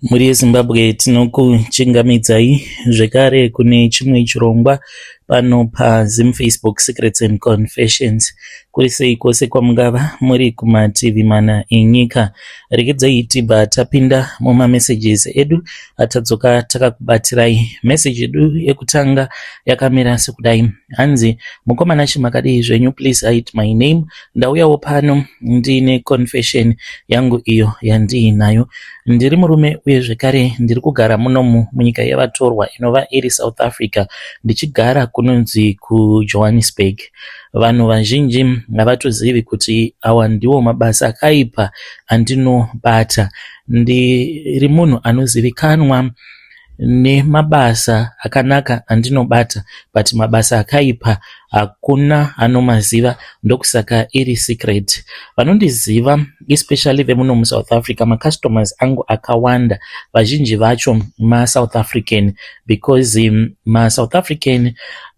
Muri Zimbabwe tinokuchingamidzai zvekare kune chimwe chirongwa pano paZim Facebook Secrets and Confessions. Kuri sei kwose kwamungava muri kumativi mana enyika, regedzai tibva tapinda mumamessages edu atadzoka takakubatirai. Message edu yekutanga yakamira sekudai: hanzi mukomana chimakadii zvenyu, please hide my name. Ndauyawo pano ndine confession yangu iyo yandiinayo. Ndiri murume uye zvekare ndiri kugara munomu munyika yevatorwa inova iri South Africa, ndichigara kunonzi kuJohannesburg. Vanhu vazhinji havatozivi kuti awa ndiwo mabasa akaipa andinobata. Ndiri munhu anozivikanwa nemabasa akanaka andinobata, but mabasa akaipa hakuna anomaziva, ndokusaka iri secret. Vanondiziva especially vemuno muSouth Africa, macustomers angu akawanda, vazhinji vacho maSouth African, because maSouth African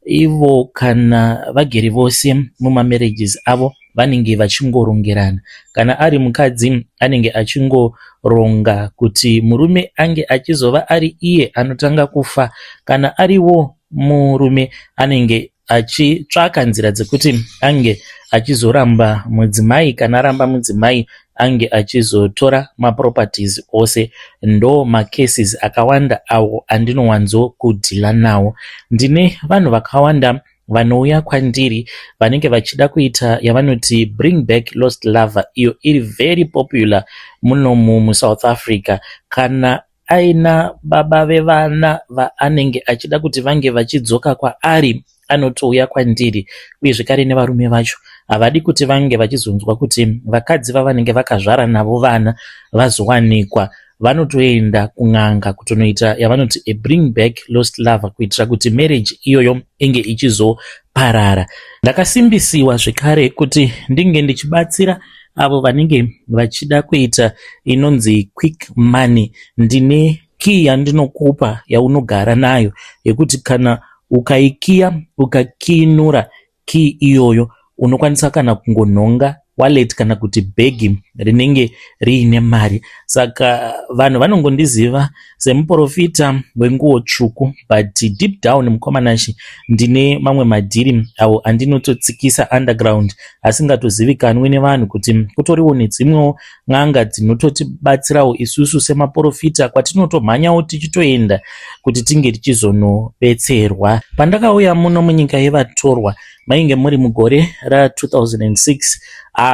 ivo kana vagere vose mumamarriages avo vanenge vachingorongerana. Kana ari mukadzi anenge achingoronga kuti murume ange achizova ari iye anotanga kufa, kana ariwo murume anenge achitsvaka nzira dzekuti ange achizoramba mudzimai, kana aramba mudzimai ange achizotora maproperties ose. Ndo macases akawanda awo andinowanzo kudhila nawo. Ndine vanhu vakawanda vanouya kwandiri vanenge vachida kuita yavanoti bring back lost lover, iyo iri very popular muno muSouth Africa. Kana aina baba vevana vaanenge achida kuti vange vachidzoka kwaari, anotouya kwandiri. Uye zvekare nevarume vacho havadi kuti vange vachizonzwa kuti vakadzi vavanenge vakazvara navo vana vazowanikwa, vanotoenda kun'anga kutonoita yavanoti a bring back lost lover, kuitira kuti marriage iyoyo inge ichizoparara. Ndakasimbisiwa zvekare kuti ndinge ndichibatsira avo vanenge vachida kuita inonzi quick money. Ndine key yandinokupa yaunogara nayo, yekuti kana ukaikiya ukakiinura key iyoyo, unokwanisa kana kungonhonga wallet kana kuti bhegi rinenge riine mari. Saka vanhu vanongondiziva semuprofita wenguo tsvuku, but deep down mukomanashi ndine mamwe madhiri awo andinototsikisa underground asingatozivikanwi nevanhu, kuti kutoriwo nedzimwewo n'anga dzinototibatsirawo isusu semaprofita, kwatinotomhanyawo tichitoenda kuti tinge tichizonobetserwa. Pandakauya muno munyika yevatorwa mainge muri mugore ra2006.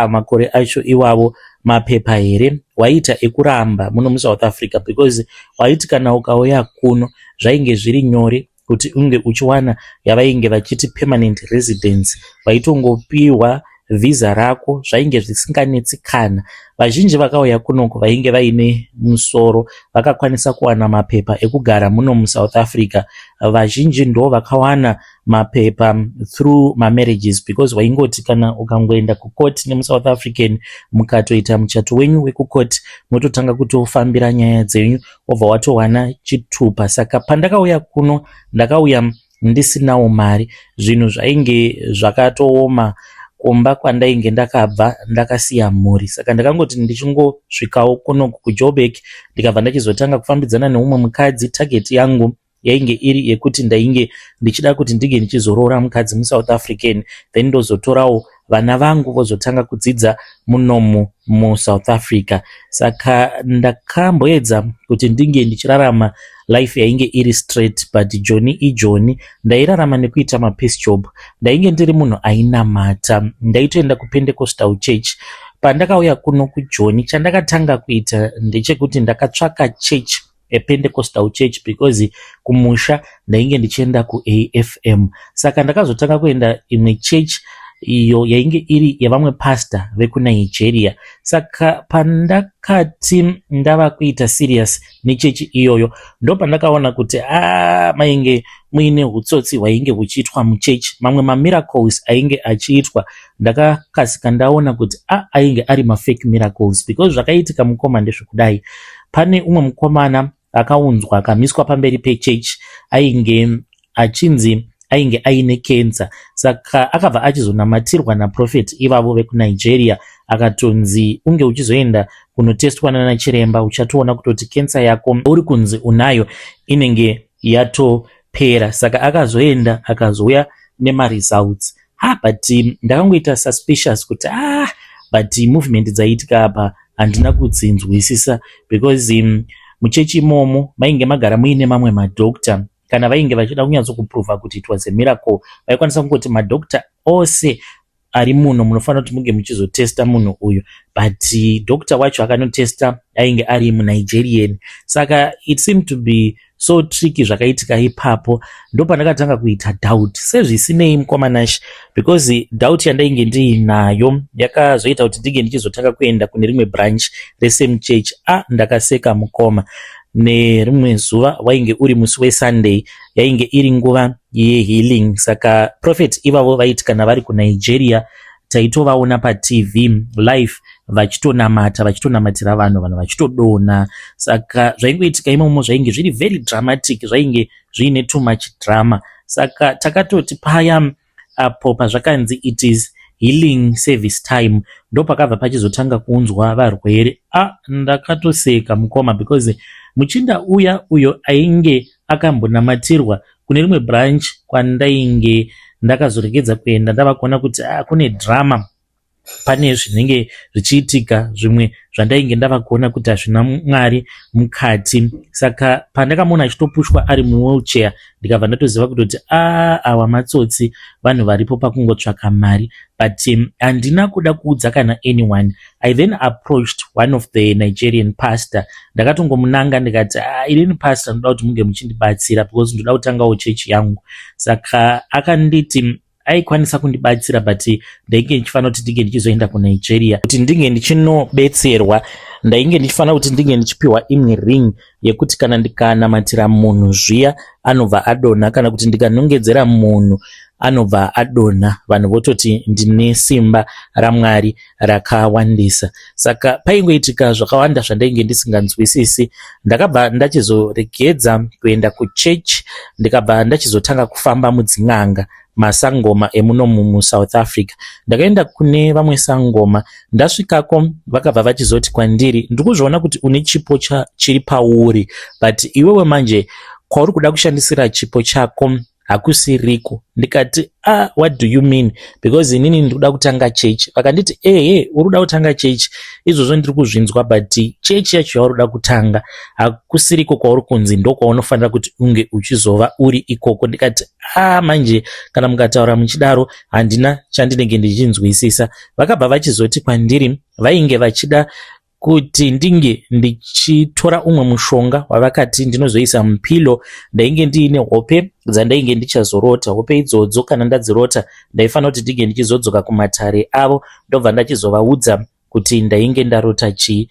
Makore acho iwavo mapepa here waita ekuramba muno muSouth Africa, because waiti kana ukauya kuno zvainge zviri nyore kuti unge uchiwana yavainge vachiti permanent residence. Waitongopiwa visa rako, zvainge zvisinganetsikana. Vazhinji vakauya kunoko vainge vaine musoro, vakakwanisa kuwana mapepa ekugara muno muSouth Africa. Vazhinji ndo vakawana mapepa through marriages, because waingoti kana ukangoenda kucourt nemuSouth African mukatoita muchato wenyu wekucourt, mototanga kutofambira nyaya dzenyu obva watowana chitupa. Saka pandakauya kuno ndakauya ndisinawo mari, zvinhu zvainge zvakatooma kumba kwandainge ndakabva ndakasiya mhuri. Saka ndakangoti ndichingosvikawo kuno kuJoburg ndikabva ndachizotanga kufambidzana neumwe mukadzi. Target yangu yainge iri yekuti ndainge ndichida kuti ndige ndichizorora mukadzi muSouth African, then ndozotorawo vana vangu vozotanga kudzidza munomu muSouth Africa. Saka ndakamboedza kuti ndinge ndichirarama life yainge iri straight, but joni ijoni. Ndairarama nekuita mapiece job. Ndainge ndiri munhu ainamata, ndaitoenda kuPentecostal Church. Pandakauya kuno kuJoni, chandakatanga kuita ndechekuti ndakatsvaka church, a Pentecostal Church, because kumusha ndainge ndichienda kuAFM. Saka ndakazotanga kuenda imwe church iyo yainge iri yavamwe pastor vekuNigeria. Saka pandakati ndava kuita serious nechechi iyoyo, ndo pandakaona kuti mainge muine hutsotsi hwainge huchiitwa muchechi, mamwe mamiracles ainge achiitwa. Ndakakasika ndaona kuti ainge ari mafake miracles, because zvakaitika mukoma ndezvekudai. Pane umwe mukomana akaunzwa akamiswa pamberi pechechi, ainge achinzi ainge aine kenza. Saka akabva achizonamatirwa naprofeti ivavo vekunigeria akatonzi unge uchizoenda kunotestwa nana chiremba uchatoona kutoti kensa yako uri kunzi unayo inenge yatopera. Saka akazoenda akazouya nemaresults. But ndakangoita suspicious kuti but movement dzaitika apa handina kudzinzwisisa, because muchechi imomo mainge magara muine mamwe madokta, kana vainge vachida kunyatsokuprova kuti it was a miracle vaikwanisa kungoti madokta ose ari muno munofanira kuti munge muchizotesta munhu uyu, but dokta wacho akanotesta ainge ari munigerian. Saka it seemed to be so tricky zvakaitika ipapo. Ndopandakatanga kuita doubt sezvisinei mukomanashi, because doubt yandainge ndiinayo yakazoita kuti ndige ndichizotanga kuenda kune rimwe branch resame church. Ndakaseka mukoma. Nerimwe zuva wainge uri musi weSunday, yainge iri nguva yehealing. Saka prophet ivavo vaiti kana vari kunigeria taitovaona paTV live vachitonamatira vanhu vachitodona. Saka zvaingoitika imomo zvainge zviri very dramatic, zvainge zviine too much drama. Saka takatoti paya apo pazvakanzi it is healing service time ndopakabva pachizotanga kuunzwa varwere. Ndakatoseka mukoma, because muchinda uyo ainge akambonamatirwa kune rimwe branch kwandainge ndakazoregedza kuenda ndava kuona kuti kune drama, pane zvinenge zvichiitika zvimwe zvandainge ndava kuona kuti hazvina Mwari mukati. Saka pandakamuona achitopushwa ari muwheelchair ndikabva ndatoziva kutoti awa matsotsi vanhu varipo pakungotsvaka mari. But handina kuda kuudza kana anyone. I then approached one of the Nigerian pastor. Ndakatongomunanga ndikati inini pastor ndoda kuti munge muchindibatsira because ndoda kutangawo chechi yangu. Saka akanditi aikwanisa kundibatsira, but ndainge ndichifanira kuti ndinge ndichizoenda kunigeria kuti ndinge ndichinobetserwa. Ndainge ndichifanira kuti ndinge ndichipiwa imwe ring yekuti kana ndikanamatira munhu zviya anobva adonha, kana kuti ndikanongedzera munhu anobva adonha, vanhu vototi ndine simba raMwari rakawandisa. Saka paingoitika zvakawanda zvandainge ndisinganzwisisi. Ndakabva ndachizoregedza kuenda kuchurch, ndikabva ndachizotanga kufamba mudzin'anga, masangoma emuno muSouth Africa. Ndakaenda kune vamwe sangoma, ndasvikako vakabva vachizoti kwandiri ndikuzviona kuti une chipo chiri pauri, but iwewe manje kwauri kuda kushandisira chipo chako hakusiriko. Ndikati what do you mean, because inini ndikuda kutanga church. Vakanditi uri kuda kutanga church, izvozvo ndiri kuzvinzwa, but church yacho yauri kuda kutanga hakusiriko kwauri kunzi ndokwaunofanira kuti unge uchizova uri ikoko. Ndikati manje kana mukataura muchidaro handina chandinenge ndichinzwisisa. Vakabva vachizoti kwandiri vainge vachida kuti ndinge ndichitora umwe mushonga wavakati ndinozoisa mupilo. Ndainge ndiine hope dzandainge ndichazorota. Hope idzodzo kana ndadzirota ndaifanira kuti ndinge ndichizodzoka kumatare avo ndobva ndachizovaudza kuti ndainge ndarota chii.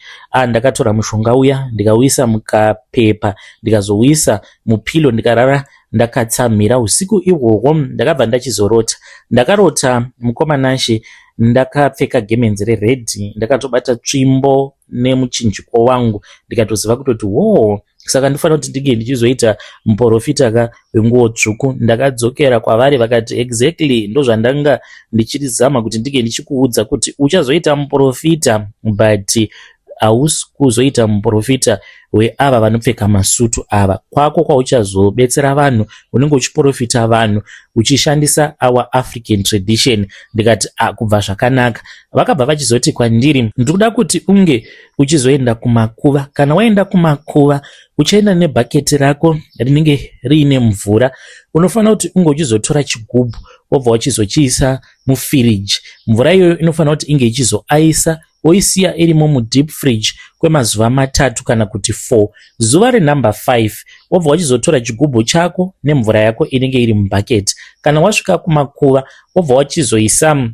Ndakatora mushonga uya ndikauisa mukapepa ndikazouisa mupilo ndikarara ndakatsamhira. Usiku ihwohwo ndakabva ndachizorota. Ndakarota mukomanashe ndakapfeka gemenzi reredhi, ndakatobata tsvimbo nemuchinjiko wangu, ndikatoziva kutoti saka ndifanira kuti ndinge ndichizoita muprofita wenguo tsvuku. Ndakadzokera kwavari vakati exactly ndozvandanga ndichizama kuti ndinge ndichikuudza kuti uchazoita muprofita, but hausi kuzoita muprofita weava vanopfeka masutu ava. Kwako kwauchazobetsera vanhu unenge uchiprofita vanhu uchishandisa our African tradition. Ndikati kubva zvakanaka. Vakabva vachizoti kwandiri ndikuda kuti unge uchizoenda kumakuva. Kana waenda kumakuva uchaenda nebhaketi rako rinenge riine mvura. Unofanira kuti unge uchizotora chigubhu wobva uchizochiisa mufiriji. Mvura iyoyo inofanira kuti inge ichizoaisa oisiya irimo mudeep fridge kwemazuva 3 kana kuti 4. Zuva renumber 5 wobva wachizotora chigubhu chako nemvura yako inenge iri mubhaketi. Kana wasvika kumakuva wobva wachizoisa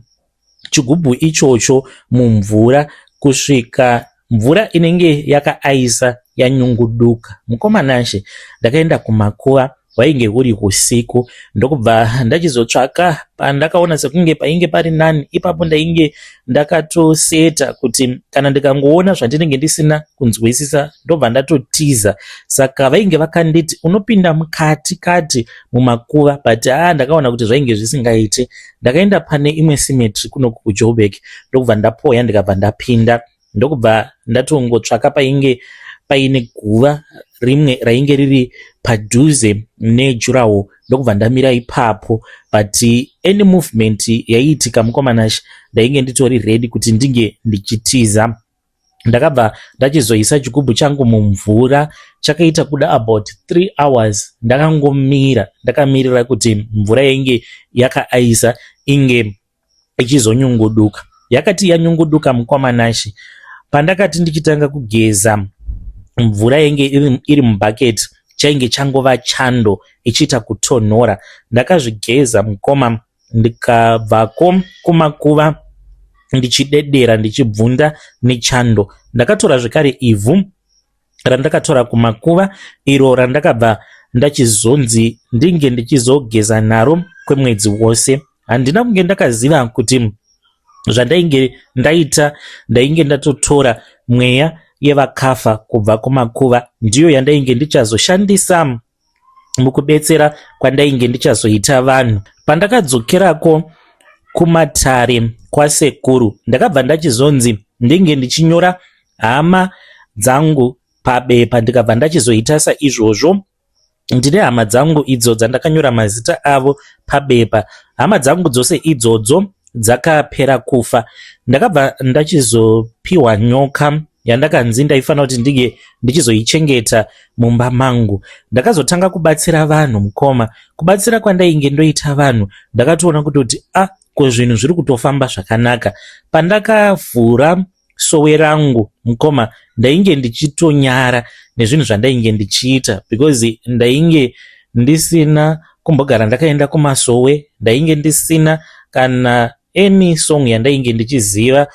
chigubhu ichocho mumvura kusvika mvura inenge yakaaisa yanyunguduka. Mukomanashe ndakaenda kumakuva hwainge huri usiku. Ndokubva ndachizotsvaka pandakaona sekunge painge pari nani, ipapo ndainge ndakatoseta kuti kana ndikangoona zvandinenge ndisina kunzwisisa ndobva ndatotiza. Saka vainge vakanditi unopinda mukati kati mumakuva, but ndakaona kuti zvainge zvisingaite. Ndakaenda pane imwe cemetery kunoku kuJoburg, ndokubva ndapoya ndikabva ndapinda. Ndokubva ndatongotsvaka painge paine guva rimwe rainge riri padhuze nejurawo, ndokubva ndamira ipapo. But any movement yaiitika mukomanashi ndainge nditori ready kuti ndinge ndichitiza. Ndakabva ndachizoisa chigubhu changu mumvura, chakaita kuda about 3 hours. Ndakamirira kuti mvura yainge yakaaisa inge ichizonyunguduka. Yakati yanyunguduka mukomanashi, pandakati ndichitanga kugeza mvura yainge iri mubhaketi chainge changova chando ichiita kutonhora. Ndakazvigeza mukoma, ndikabvako kumakuva ndichidedera ndichibvunda nechando. Ndakatora zvekare ivhu randakatora kumakuva, iro randakabva ndachizonzi ndinge ndichizogeza naro kwemwedzi wose. Handina kunge ndakaziva kuti zvandainge ndaita ndainge ndatotora mweya yevakafa kubva kumakuva ndiyo yandainge ndichazoshandisa mukubetsera kwandainge ndichazoita vanhu. Pandakadzokerako kumatare kwasekuru, ndakabva ndachizonzi ndinge ndichinyora hama dzangu pabepa, ndikabva ndachizoita saizvozvo. Ndine hama dzangu idzo dzandakanyora mazita avo pabepa. Hama dzangu dzose idzodzo dzakapera kufa. Ndakabva ndachizopiwa nyoka yandakanzi ndaifanira kuti ndige ndichizoichengeta mumba mangu. Ndakazotanga kubatsira vanhu mukoma. Kubatsira kwandainge ndoita vanhu, ndakatoona kuti ko zvinhu zviri kutofamba zvakanaka. Pandakavhura sowe rangu mukoma, ndainge ndichitonyara nezvinhu zvandainge ndichiita, because ndainge ndisina kumbogara ndakaenda kumasowe, ndainge ndisina kana any song yandainge ndichiziva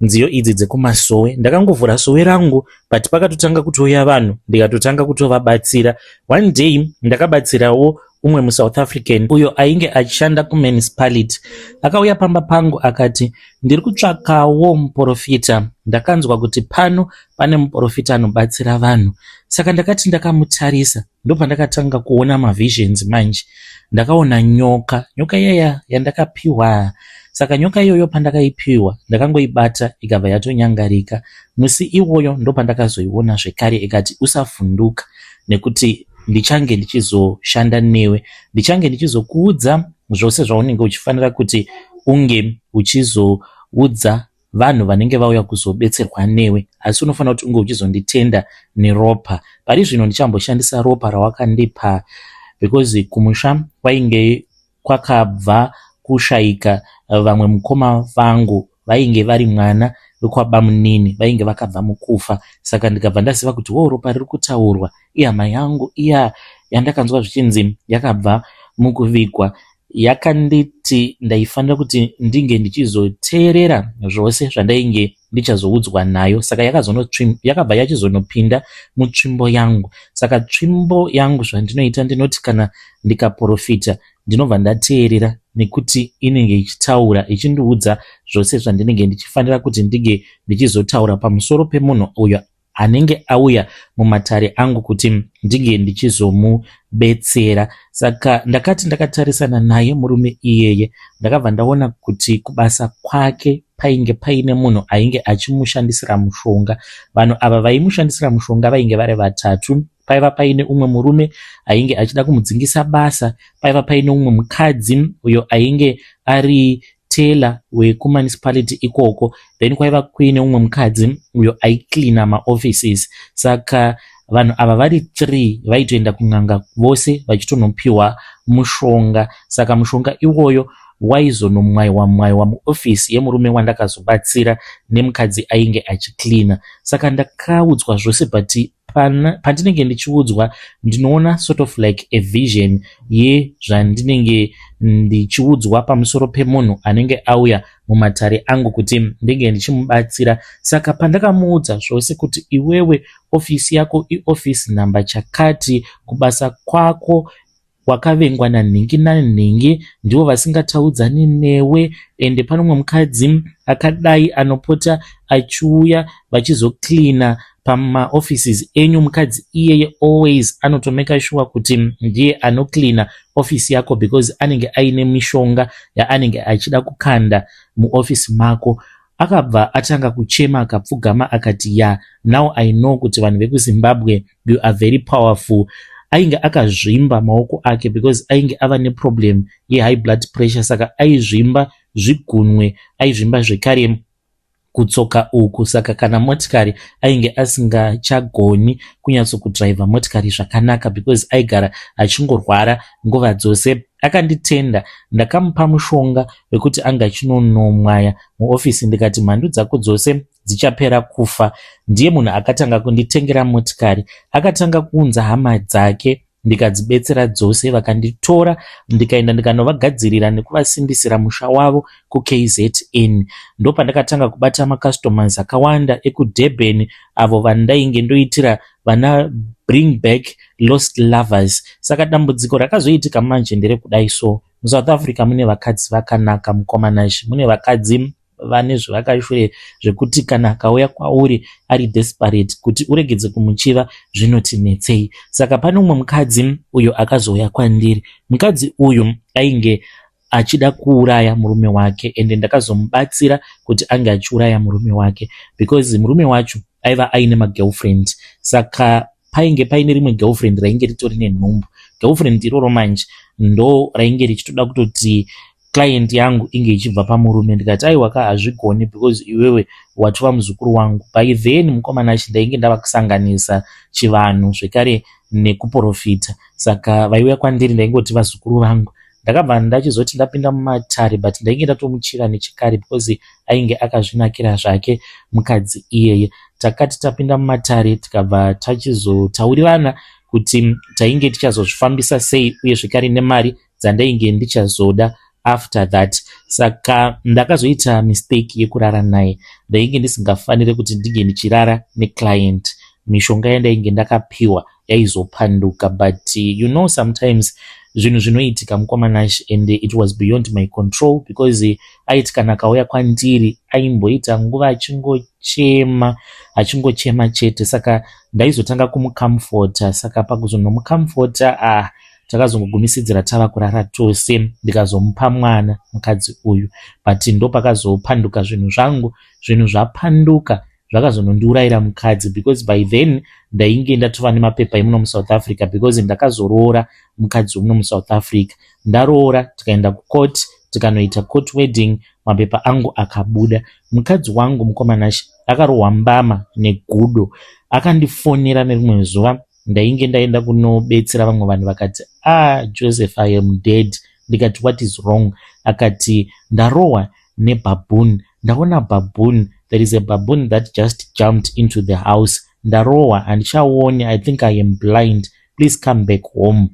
nziyo idzi dzekumasowe. Ndakangovhura sowe rangu, but pakatotanga kutouya vanhu ndikatotanga kutovabatsira. One day ndakabatsirawo umwe muSouth African uyo ainge achishanda kumunicipality. Akauya pamba pangu akati ndiri kutsvakawo muprofita, ndakanzwa kuti pano pane muprofita anobatsira vanhu. Saka ndakati ndakamutarisa, ndopandakatanga kuona mavisions manje. Ndakaona nyoka iyaya yandakapiwa. Saka nyoka iyoyo pandakaipiwa ndakangoibata ikabva yatonyangarika. Musi iwoyo ndopandakazoiona zvekare ikati usavhunduka, nekuti ndichange ndichizoshanda newe, ndichange ndichizokuudza zvose zvaunenge uchifanira kuti unge uchizoudza vanhu vanenge vauya kuzobetserwa newe, asi unofanira kuti unge uchizonditenda neropa. Pari zvino ndichamboshandisa ropa rawakandipa, because kumusha kwainge kwakabva kushaika vamwe mukoma vangu vainge vari mwana wekwabamunini, vainge vakabva mukufa. Saka ndikabva ndaziva kuti ropa riri kutaurwa ihama yangu iya yandakanzwa zvichinzi yakabva mukuvigwa. Yakanditi ndaifanira kuti ndinge ndichizoteerera zvose zvandainge ndichazoudzwa nayo. Saka yakabva yachizonopinda mutsvimbo yangu. Saka tsvimbo yangu zvandinoita, ndinoti kana ndikaprofita ndinobva ndateerera, nekuti inenge ichitaura ichindiudza zvose zvandinenge ndichifanira kuti ndige ndichizotaura pamusoro pemunhu uyo anenge auya mumatare angu kuti ndinge ndichizomubetsera. Saka ndakati ndakatarisana naye murume iyeye, ndakabva ndaona kuti kubasa kwake painge paine munhu ainge achimushandisira mushonga. Vanhu ava vaimushandisira mushonga vainge vari vatatu. Paiva paine umwe murume ainge achida kumudzingisa basa, paiva paine umwe mukadzi uyo ainge ari tela wekumunicipality ikoko, then kwaiva kuine umwe mukadzi uyo aicleana maoffices. Saka vanhu ava vari 3 vaitoenda kun'anga vose vachitonopiwa mushonga. Saka mushonga iwoyo waizonomwaiwa muofisi yemurume wandakazobatsira nemukadzi ainge achicleana. Saka ndakaudzwa zvose, but pandinenge ndichiudzwa ndinoona sort of like a vision yezvandinenge ndichiudzwa pamusoro pemunhu anenge auya mumatare angu kuti ndinge ndichimubatsira. Saka pandakamuudza zvose kuti iwewe ofisi yako iofisi namba chakati, kubasa kwako wakavengwa nanhingi nanhingi, ndivo vasingataudzani newe. Ende pano mumwe mukadzi akadai anopota achiuya vachizoklina pamaoffices enyu. Mukadzi iyeye always anotomeka sure kuti ndiye anoklina office yako because anenge aine mishonga yaanenge achida kukanda muoffice mako. Akabva atanga kuchema akapfugama akati now I know kuti vanhu vekuZimbabwe you are very powerful. Ainge akazvimba maoko ake because ainge ava neproblem ye-high blood pressure, saka aizvimba zvigunwe, aizvimba zvekare kutsoka uku. Saka kana motikari ainge asingachagoni kunyatsokudhraivha motikari zvakanaka because aigara achingorwara nguva dzose. Akanditenda, ndakamupa mushonga wekuti anga achinonomwaya muofisi. Ndikati mhandu dzako dzose dzichapera kufa. Ndiye munhu akatanga kunditengera motikari, akatanga kuunza hama dzake, ndikadzibetsera dzose, vakanditora ndikaenda ndikanovagadzirira nekuvasimbisira musha wavo kuKZN. Ndo pandakatanga kubata macustomers akawanda ekuDurban, avo vandainge ndoitira vana bring back lost lovers. Saka dambudziko rakazoitika manje nderekudai. So muSouth Africa mune vakadzi vakanaka mukomanashi, mune vakadzi vane zvavakashure zvekuti kana akauya kwauri ari desperate kuti uregedze kumuchiva zvinotinetsei. Saka pane umwe mukadzi uyo akazouya kwandiri. Mukadzi uyu ainge achida kuuraya murume wake, ende ndakazomubatsira kuti ange achiuraya murume wake because murume wacho aiva aine magirlfriend. Saka painge paine rimwe girlfriend rainge ritori nenhumbu. Girlfriend iroro manje ndo rainge richitoda kutoti client yangu inge ichibva pamurume. Ndikati aiwaka hazvigoni because iwewe watova muzukuru wangu. By then mukomanashi ndainge ndava kusanganisa chivanhu zvekare nekuprofita. Saka vaiuya kwandiri ndaingoti vazukuru vangu. Ndakabva ndachizoti ndapinda mumatare but ndainge ndatomuchira nechikare because ainge akazvinakira zvake mukadzi iyeye. Takati tapinda mumatare tikabva tachizotaurirana kuti tainge tichazozvifambisa sei uye zvekare nemari dzandainge ndichazoda after that. Saka ndakazoita mistake yekurara naye. Ndainge ndisingafanire kuti ndinge ndichirara neclient. Mishonga yandainge ndakapiwa yaizopanduka but you know sometimes zvinhu zvinoitika mukomanashi and it was beyond my control because aiti kana akauya kwandiri aimboita nguva achingochema chete. Saka ndaizotanga kumucomforta. Saka pakuzonomucomforta takazongogumisidzira tava kurara tose. Ndikazomupa mwana mukadzi uyu but ndo pakazopanduka zvinhu zvangu. Zvinhu zvapanduka zvakazonondiurayira mukadzi because by then ndainge ndatova nemapepa emuno muSouth Africa because ndakazoroora mukadzi muno muSouth Africa. Ndaroora tikaenda kucourt, tikanoita court wedding, mapepa angu akabuda. Mukadzi wangu mukomanashi akarohwa mbama negudo. Akandifonera nerimwe zuva ndainge ndaenda kunobetsera vamwe vanhu vakati Joseph, I am dead. Ndikati what is wrong? Akati ndarohwa nebaboon. Ndaona baboon. There is a baboon that just jumped into the house. Ndarohwa handichaoni. I think I am blind. Please come back home.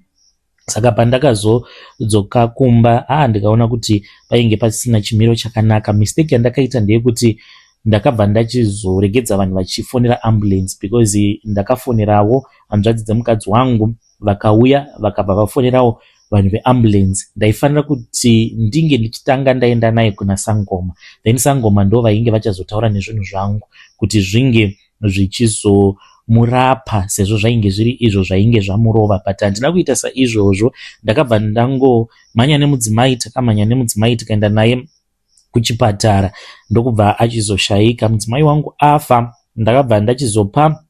Saka pandakazodzoka kumba ndikaona kuti painge pasina chimiro chakanaka. Mistake yandakaita ndeyekuti ndakabva ndachizoregedza vanhu vachifonera ambulance because ndakafonerawo hanzvadzi dzemukadzi wangu vakauya vakabva vafonerawo vanhu veambulance. Ndaifanira kuti ndinge ndichitanga ndaenda naye kuna Sangoma, then Sangoma ndo vainge vachazotaura nezvinhu zvangu kuti zvinge zvichizomurapa sezvo zvainge zviri izvo zvainge zvamurova. But handina kuita saizvozvo. Ndakabva ndangomhanya nemudzimai, takamhanya nemudzimai tikaenda naye kuchipatara ndokubva achizoshaika. Mudzimai wangu afa. Ndakabva ndachizopa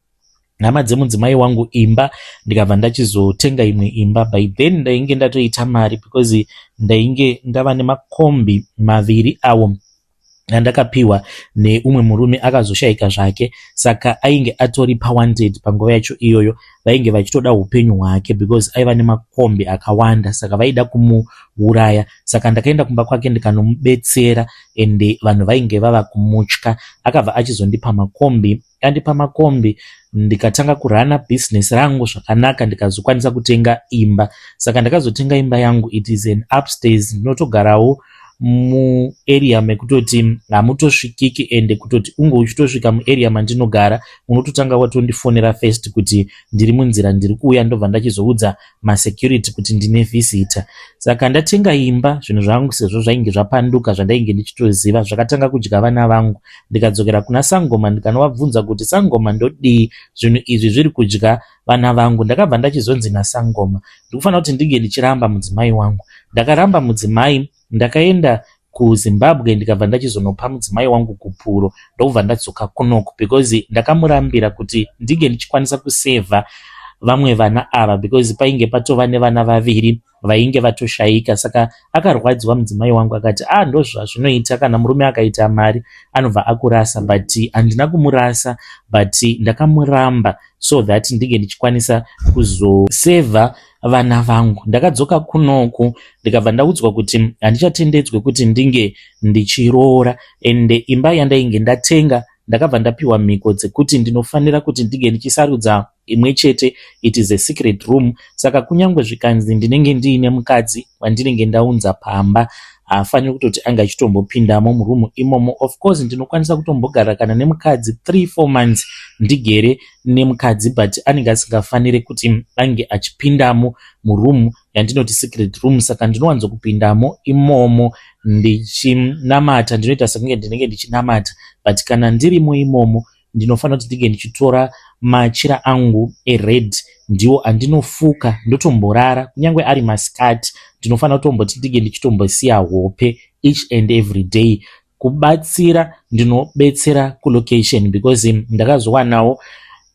hama dzemudzimai wangu imba, ndikabva ndachizotenga imwe imba. By then ndainge ndatoita mari because ndainge ndava nemakombi maviri awo andakapiwa neumwe murume akazoshayika zvake. Saka ainge atori pawanted panguva yacho iyoyo. Vainge vachitoda upenyu hwake because aiva nemakombi akawanda. Saka vaida kumuuraya. Saka ndakaenda kumba kwake ndikanomubetsera ende vanhu vainge vava kumutya. Akabva achizondipa makombi. Andipa makombi ndikatanga kurana business rangu zvakanaka, ndikazokwanisa kutenga imba. Saka ndakazotenga imba yangu. It is an upstairs. Ndinotogarawo muarea mekutoti hamutosvikiki ende kutoti unge uchitosvika muarea mandinogara unototanga watondifonera first kuti ndiri munzira ndiri kuuya, ndobva ndachizoudza masecurity kuti ndine visitor. Saka ndatenga imba, zvinhu zvangu sezvo zvainge zvapanduka zvandainge ndichitoziva zvakatanga kudya vana vangu. Ndikadzokera kuna Sangoma ndikanovabvunza kuti Sangoma ndodii zvinhu izvi zviri kudya vana vangu. Ndakabva ndachizonzi naSangoma ndikufanira kuti ndinge ndichiramba mudzimai wangu. Ndakaramba mudzimai, ndakaenda kuZimbabwe ndikabva ndachizonopa mudzimai wangu kupuro, ndobva ndadzoka kunoku because ndakamurambira kuti ndinge ndichikwanisa kusevha vamwe vana ava because painge patova nevana vaviri vainge vatoshaika. Saka akarwadziwa mudzimai wangu akati ndo zvazvinoita kana murume akaita mari anobva akurasa, but handina kumurasa but ndakamuramba so that ndinge ndichikwanisa kuzosevha vana vangu. Ndakadzoka kunoku ndikabva ndaudzwa kuti handichatendedzwe kuti ndinge ndichiroora, ende imba yandainge ndatenga ndakabva ndapiwa mhiko dzekuti ndinofanira kuti ndinge ndichisarudza imwe chete, it is a secret room. Saka kunyange zvikanzi ndinenge ndiine mukadzi wandinenge ndaunza pamba, haafaniri kutoti anga achitombopindamo murumu imomo. Of course ndinokwanisa kutombogara kana nemukadzi 3-4 months ndigere nemukadzi, but anenge asingafaniri kuti ange achipindamo murumu yandinoti secret room. Saka ndinowanzo kupindamo imomo ndichinamata, ndinoita sekunge ndinenge ndichinamata, but kana ndirimo imomo ndinofanira kuti ndinge ndichitora machira angu ered ndiwo andinofuka ndotomborara. Kunyange ari masikati ndinofanira kutomboti ndinge ndichitombosiya hope each and every day. Kubatsira ndinobetsera kulocation because ndakazowanawo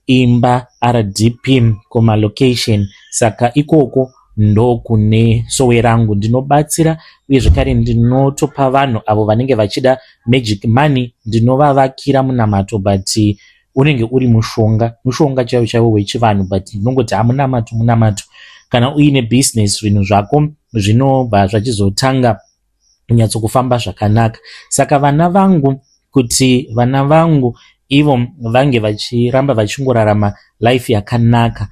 imba RDP kumalocation, saka ikoko ndokune sowe rangu ndinobatsira, uye zvekare ndinotopa vanhu avo vanenge vachida magic money ndinovavakira munamato, but unenge uri mushonga chaiwo chaiwo wechivanhu, but ndinongoti munamato. Kana uine business zvinhu zvako zvinobva zvachizotanga kunyatsokufamba zvakanaka. Saka vana vangu, kuti vana vangu ivo vange vachiramba vachingorarama life yakanaka,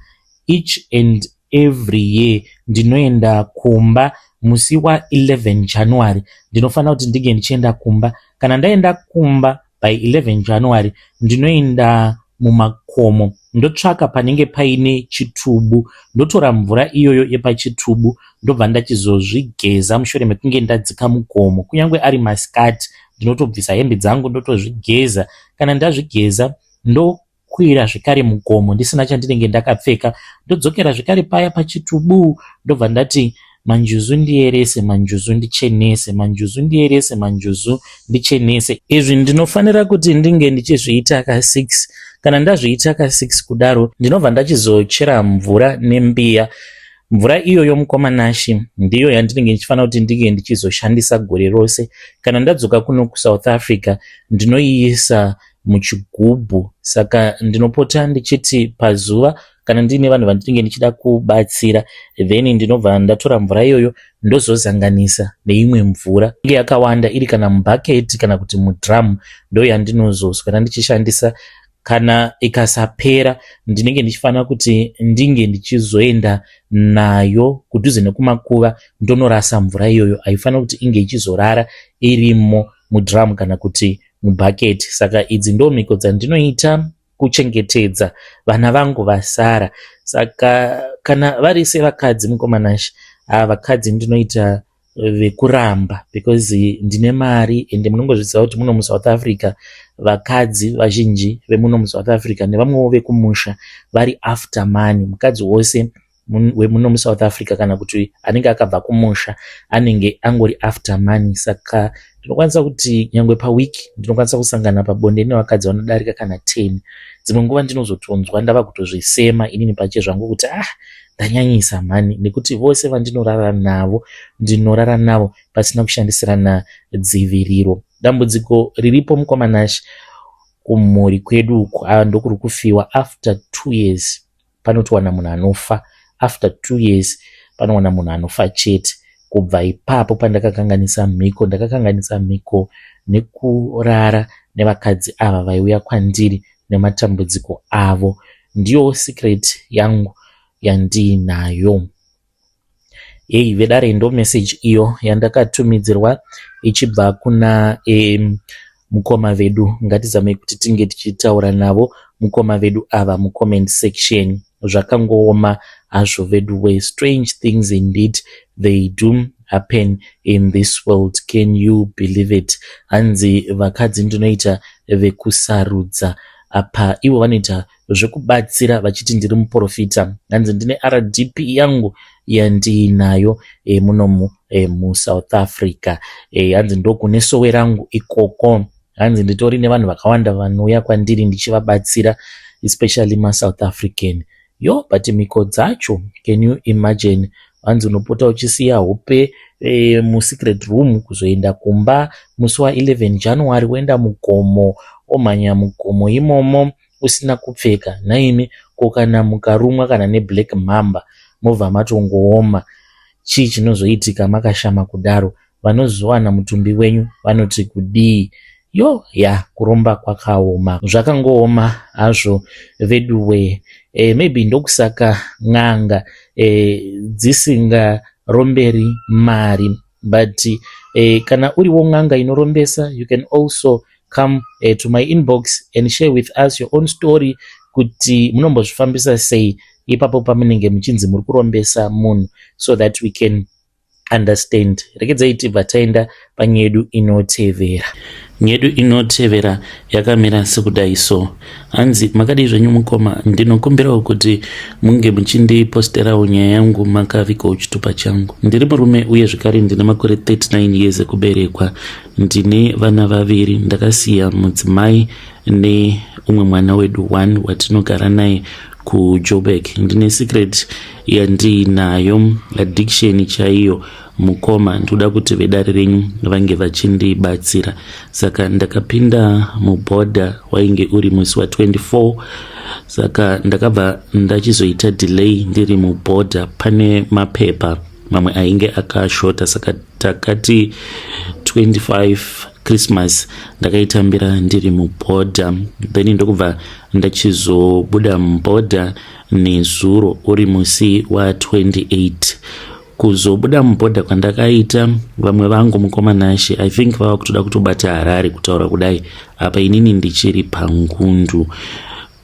each and every year ndinoenda kumba musi wa11 January ndinofanira kuti ndinge ndichienda kumba. Kana ndaenda kumba by 11 January ndinoenda mumakomo ndotsvaka panenge paine chitubu, ndotora mvura iyoyo yepachitubu ndobva ndachizozvigeza mushure mekunge ndadzika mugomo. Kunyange ari masikati ndinotobvisa hembe dzangu ndotozvigeza. Kana ndazvigeza ndokwira zvekare mugomo ndisina chandinenge ndakapfeka, ndodzokera zvekare paya pachitubu ndobva ndati manjuzu ndiyerese, manjuzu ndichenese, manjuzu ndiyerese, manjuzu ndichenese. Izvi ndinofanira kuti ndinge ndichizviita ka6. Kana ndazviita ka6 kudaro ndinobva ndachizochera mvura nembiya. Mvura iyoyo mukomanashi ndiyo yandinenge ndichifanira kuti ndinge ndichizoshandisa gore rose. Kana ndadzoka kuno kuSouth Africa ndinoiisa muchigubhu, saka ndinopota ndichiti pazuva kana ndine vanhu vandinenge ndichida kubatsira, then ndinobva ndatora mvura iyoyo ndozozanganisa neimwe mvura inge yakawanda iri kana mubhaketi kana kuti mudrum, ndo yandinozoswera ndichishandisa. Kana ikasapera ndinenge ndichifanira kuti ndinge ndichizoenda nayo kudhuze nekumakuva ndonorasa mvura iyoyo. Haifanira kuti inge ichizorara irimo mudrum kana kuti mubhaketi. Saka idzi ndo mhiko dzandinoita kuchengetedza vana vangu vasara. Saka kana vari sevakadzi mukomanashi, vakadzi ndinoita vekuramba because ndine mari, ende munongozviziva kuti muno muSouth Africa vakadzi vazhinji vemuno muSouth Africa nevamwewo vekumusha vari after money. Mukadzi wose wemuno muSouth Africa kana kuti anenge akabva kumusha anenge angori after money. Saka ndinokwanisa kuti nyangwe pawiki ndinokwanisa kusangana pabonde nevakadzi vanodarika kana 10. Dzimwe nguva ndinozotonzwa ndava kutozvisema inini pache zvangu kuti ndanyanyisa mani, nekuti vose vandinorara navo ndinorara navo pasina kushandisirana dziviriro. Dambudziko riripo mukomanashi kumhuri kwedu uku ndokuri kufiwa after 2 years panotowana munhu anofa, after 2 years panowana munhu anofa chete. Kubva ipapo pandakakanganisa mhiko nekurara nevakadzi ava vaiuya kwandiri nematambudziko avo. Ndiyo secret yangu yandiinayo. vedare ndo message iyo yandakatumidzirwa ichibva kuna mukoma vedu. Ngatizame kuti tinge tichitaura navo mukoma vedu ava mucomment section. Zvakangooma hazvo vedu we. Strange things indeed they do happen in this world. Can you believe it? Hanzi vakadzi ndinoita vekusarudza. Apa ivo vanoita zvekubatsira vachiti ndiri muprofita. Hanzi ndine RDP yangu yandinayo munomu muSouth Africa. Hanzi ndokune sowe rangu ikoko. Hanzi nditori nevanhu vakawanda vanouya kwandiri ndichivabatsira, especially maSouth African. But miko dzacho, can you imagine? Hanzi unopota uchisiya hope musecret room kuzoenda kumba musi wa11 January woenda mugomo, omhanya mugomo imomo usina kupfeka. Naimi kokana mukarumwa kana neblack mamba mobva matongooma. Chii chinozoitika makashama kudaro? Vanozowana mutumbi wenyu vanoti kudii? Kuromba kwakaoma. Zvakangooma hazvo veduwe. Maybe ndokusaka n'anga dzisingaromberi mari, but kana uriwo n'anga inorombesa, you can also come to my inbox and share with us your own story kuti munombozvifambisa sei ipapo pamunenge muchinzi muri kurombesa munhu, so that we can understand. Rekedzai tibva taenda panyaya yedu inotevera. Nyaya yedu inotevera yakamira sekudai so. Hanzi makadii zvenyu mukoma, ndinokumbirawo kuti munge muchindiposterawo nyaya yangu makavikawo chitupa changu. Ndiri murume uye zvakare ndine makore 39 years ekuberekwa. Ndine vana vaviri, ndakasiya mudzimai neumwe mwana wedu 1 watinogara naye kuJoburg. Ndine secret yandinayo, addiction chaiyo mukoma. Ndoda kuti vedare renyu vange vachindibatsira. Saka ndakapinda mubhodha wainge uri musi wa24. Saka ndakabva ndachizoita delay ndiri mubhodha. Pane mapepa mamwe ainge akashota, saka takati 25 Christmas ndakaitambira ndiri mubhodha. Then ndokubva ndachizobuda mubhodha nezuro uri musi wa28. Kuzobuda mubhodha kwandakaita, vamwe vangu mukoma nashe I think vava kutoda kutobata Harare kutaura kudai, apa inini ndichiri pangundu.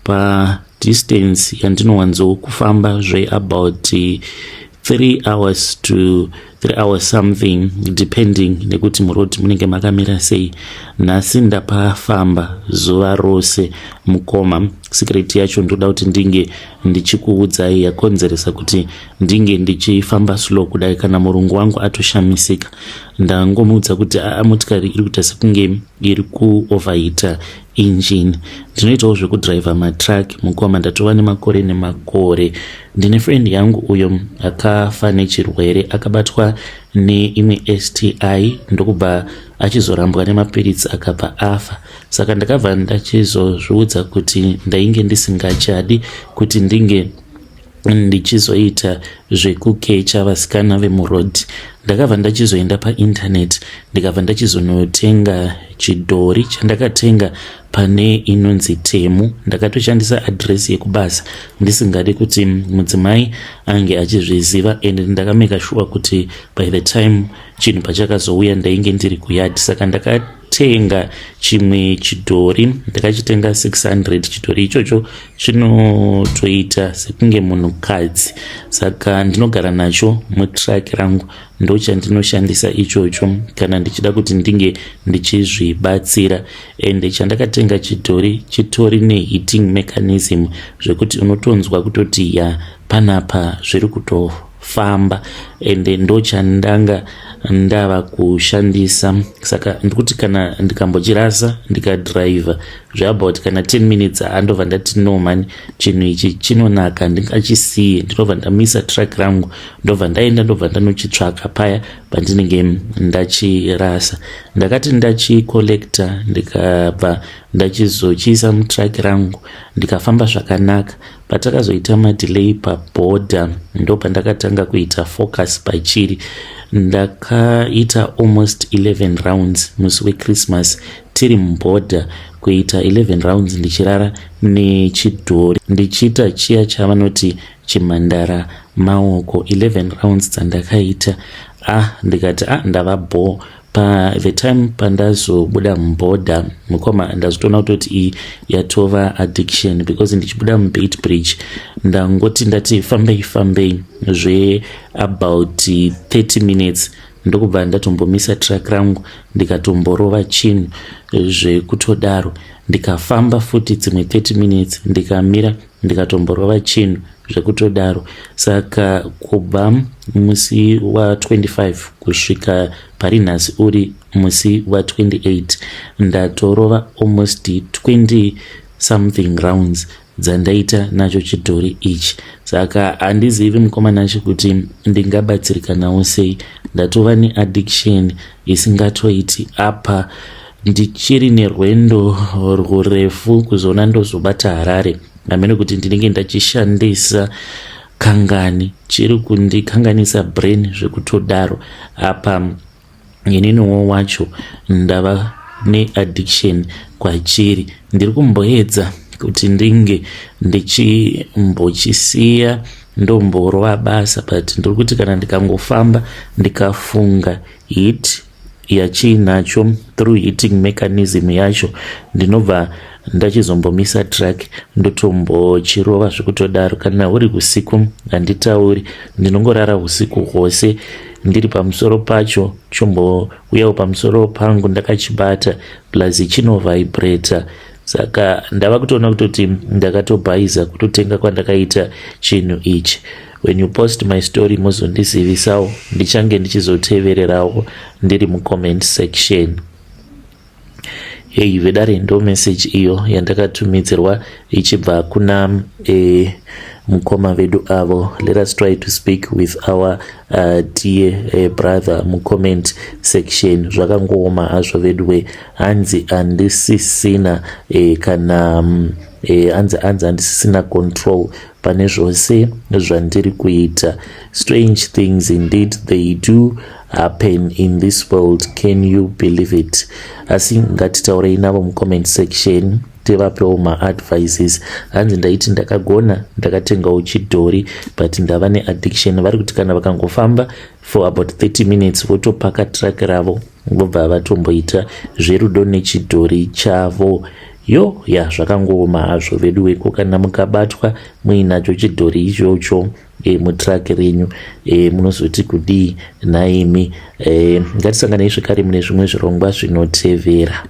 Pa distance yandinowanzo kufamba about 3 hours to 3 hours something depending nekuti muroad munenge makamira sei. Nhasi ndapafamba zuva rose mukoma. Secret yacho ndoda kuti ndinge ndichikuudzai yakonzeresa kuti ndinge ndichifamba slow kudai. Kana murungu wangu atoshamisika ndangomuudza kuti motikari iri kuita sekunge iri kuoverheata engine. Ndinoitawo zvekudriva matruck mukoma. ndatova nemakore nemakore. Ndine friend yangu uyo akafa nechirwere, akabatwa neimwe STI ndokubva achizorambwa nemapiritsi akabva afa. Saka ndakabva ndachizozviudza kuti ndainge ndisingachadi kuti ndinge ndichizoita zvekukecha vasikana vemuroad. Ndakabva ndachizoenda painternet ndikabva ndachizonotenga chidhori chandakatenga pane inonzi Temu. Ndakatoshandisa adresi yekubasa ndisingadi kuti mudzimai ange achizviziva, and ndakameka sure kuti by the time chinhu pachakazouya ndainge ndiri kuyadi. Saka ndakatenga chimwe chidhori, ndakachitenga 600. Chidhori ichocho chinotoita sekunge munhukadzi, saka ndinogara nacho mutrack rangu, ndo chandinoshandisa ichocho kana ndichida kuti ndinge ndichizvibatsira. And chandakatenga chidhori chitori neheating mechanism zvekuti unotonzwa kutoti panapa zviri kutofamba, and ndo chandanga ndava kushandisa. Saka ndikuti kana ndikambochirasa ndikadriva zveabout kana 10 minutes andobva ndati no man, chinhu ichi chinonaka ndingachisiye. Ndinobva ndamisa track rangu ndobva ndaenda ndobva ndanochitsvaka paya pandinenge ndachirasa. Ndakati ndachikolekta ndikabva ndachizochiisa mutrack rangu ndikafamba zvakanaka. Patakazoita madelay pabhodha ndo pandakatanga kuita focus pachiri. Ndakaita almost 11 rounds musi weChristmas tiri mubhodha kuita 11 rounds ndichirara nechidhori ndichiita chiya chavanoti chimhandara maoko. 11 rounds dzandakaita ndikati ndava bore. The time pandazobuda mubhodha mukoma ndazotoona kutoti iyi yatova addiction, because ndichibuda mubait bridge ndangoti ndati fambei about 30 minutes ndokubva ndatombomisa track rangu ndikatomborova chinhu zvekutodaro, ndikafamba futi dzimwe 30 minutes ndikamira ndikatomborova chinhu zvekutodaro. Saka kubva musi wa25 kusvika pari nhasi uri musi wa28 ndatorova almost 20 something rounds dzandaita nacho chidhori ichi. Saka handizivi mukomana nacho kuti ndingabatsirikanawo sei. Ndatova neaddiction isingatoiti apa ndichiri nerwendo rurefu kuzoona ndozobata Harare, amene kuti ndinenge ndachishandisa kangani chiri kundikanganisa brain zvekutodaro. Apa ininiwo wacho ndava neaddiction kwachiri. Ndiri kumboedza kuti ndinge ndichimbochisiya ndomborova basa, but ndiri kuti kana ndikangofamba ndikafunga hit yachiinacho through hitting mechanism yacho ndinobva ndachizombomisa track ndotombochirova zvekutodaro. Kana uri usiku handitauri, ndinongorara usiku hwose ndiri pamusoro pacho, chombouyawo pamusoro pangu ndakachibata plus chinovibrata. Saka ndava kutoona kutoti ndakatobhaiza kutotenga kwandakaita chinhu ichi. When you post my story muzondizivisawo, ndichange ndichizotevererawo ndiri mucomment section. Vedare ndo message iyo yandakatumidzirwa ichibva kuna mukoma vedu avo. Let us try to speak with our dear brother mucomment section. Zvakangooma hazvo vedwe, hanzi handisisina kana hanzi handisisina control pane zvose zvandiri kuita. Strange things indeed they do happen in this world, can you believe it? Asi ngatitaurei navo mucomment section tivapewo maadvices. Hanzi ndaiti ndakagona ndakatengawo chidhori but ndava neaddiction. Vari kuti kana vakangofamba for about 30 minutes votopaka track ravo vobva vatomboita zverudo nechidhori chavo. Zvakangooma hazvo vedu weko. Kana mukabatwa muinacho chidhori ichocho mutrack renyu munozoti kudii naimi. Ngatisanganei zvekare mune zvimwe zvirongwa zvinotevera.